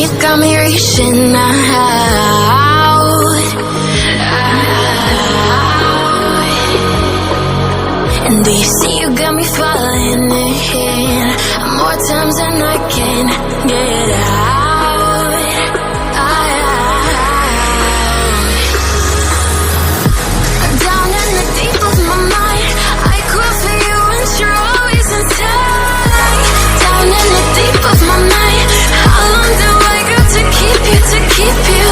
you got me reaching out. And do you see you got me falling in more times than I can get out. Down in the deep of my mind, I cry for you and you're always inside. Down in the deep of my mind, how long do I got to keep you, to keep you?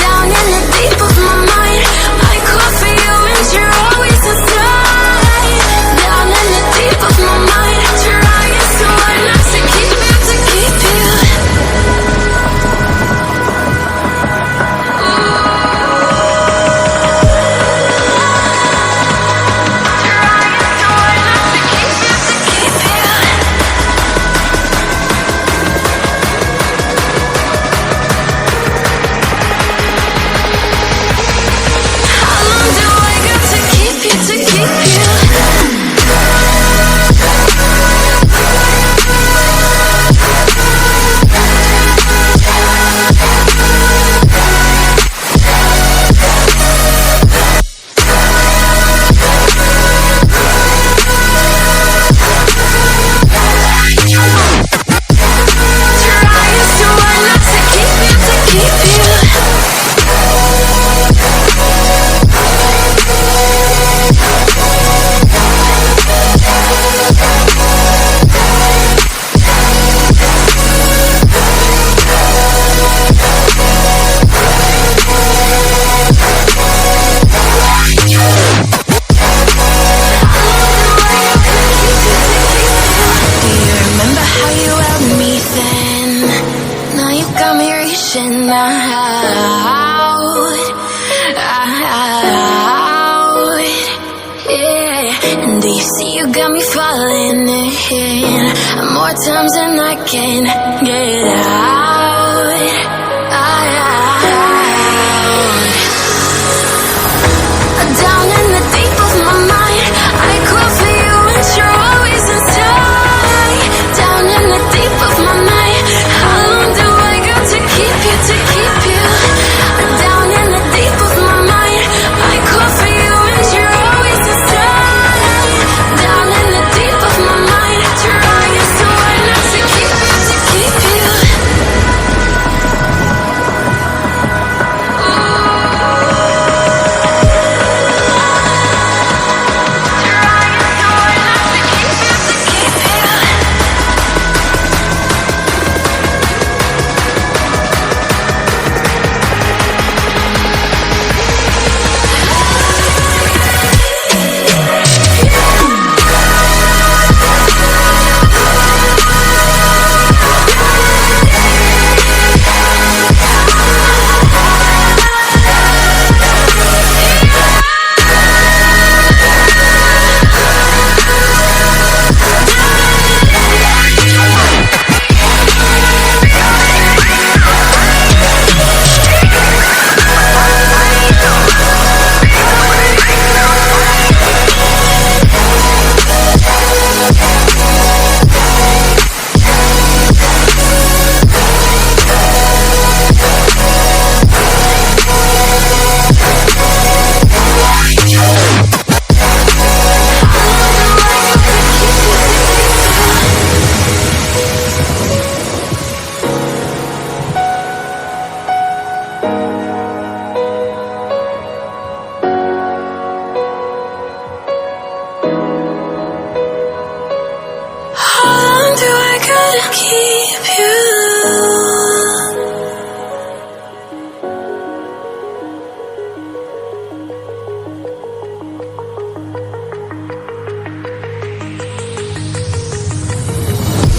Down in the deep of my mind, I cry for you and you're always inside. Down in the deep of my mind, trying so hard not to keep you, to keep you. More times than I can get out. Down in the deep of my mind, I cry for you and you're always inside. Down in the deep of my mind, how long do I got to keep you, to keep you? Down in the deep of my mind, I cry for you and you're always inside. Down in the deep of my mind, trying so hard not to keep you, to keep you.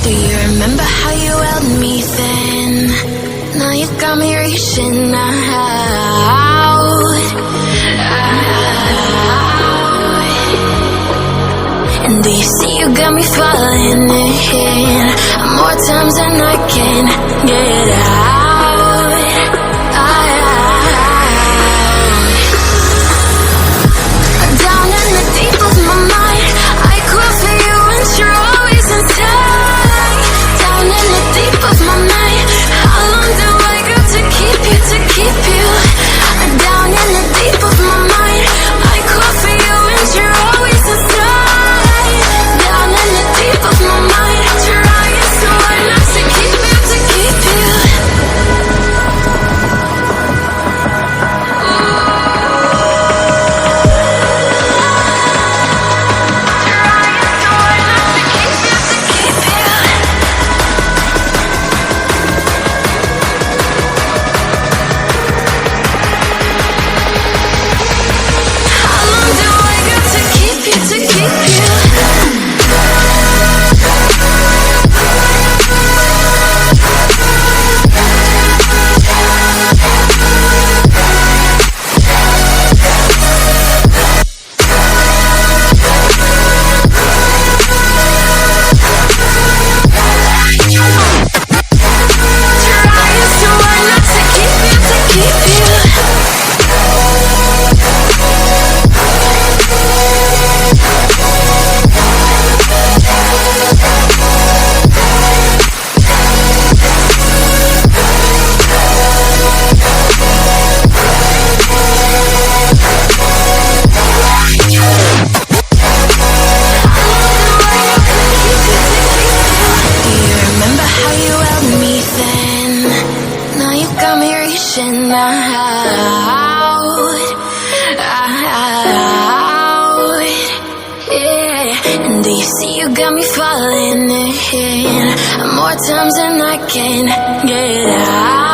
Do you remember how you held me then? Now you got me reaching out. And do you see you got me falling in more times than I can get out. Down in the deep of my mind, I cry for you and you're always inside. Down in the deep of my mind, how long got me reaching out, yeah. And do you see you got me falling in more times than I can get out,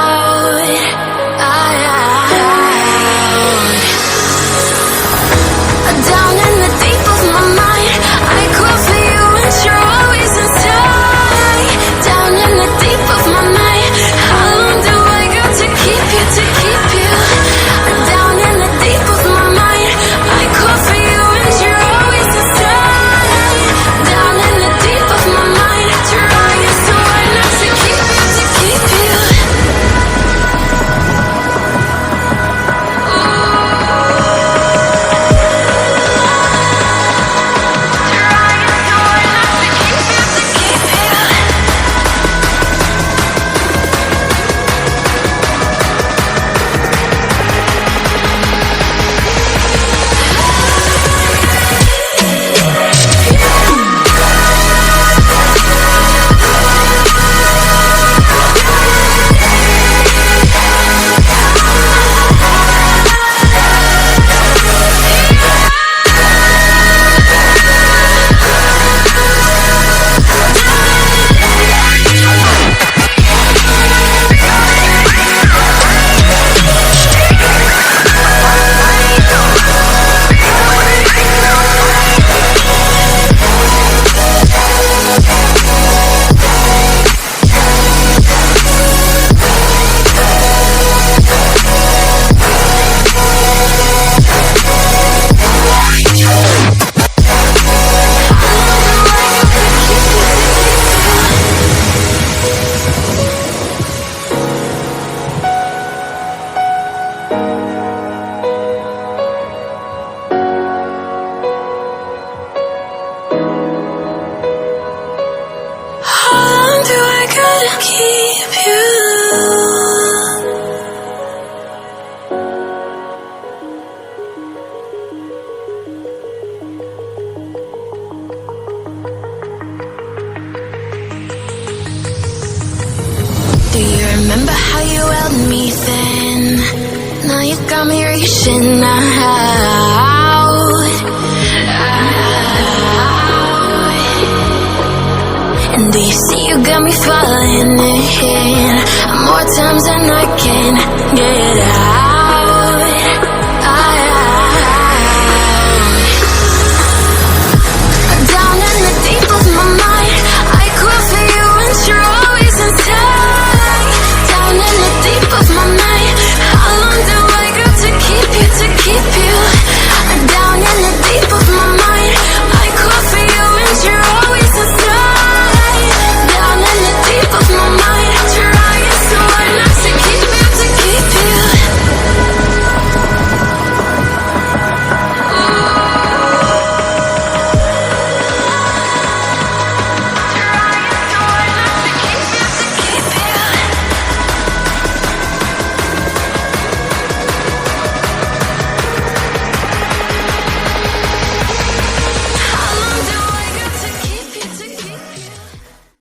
down in the deep of my mind, I crawl for you and you're always inside. Down in the deep of my mind, how long do I got to keep you, to keep you? Down in the deep of my mind, I crawl for you and you're always inside. Down in the deep of my mind, trying so hard not to keep you, to keep you. Do you remember how you held me then? Now you got me reaching out, and do you see you got me falling in more times than I can get out?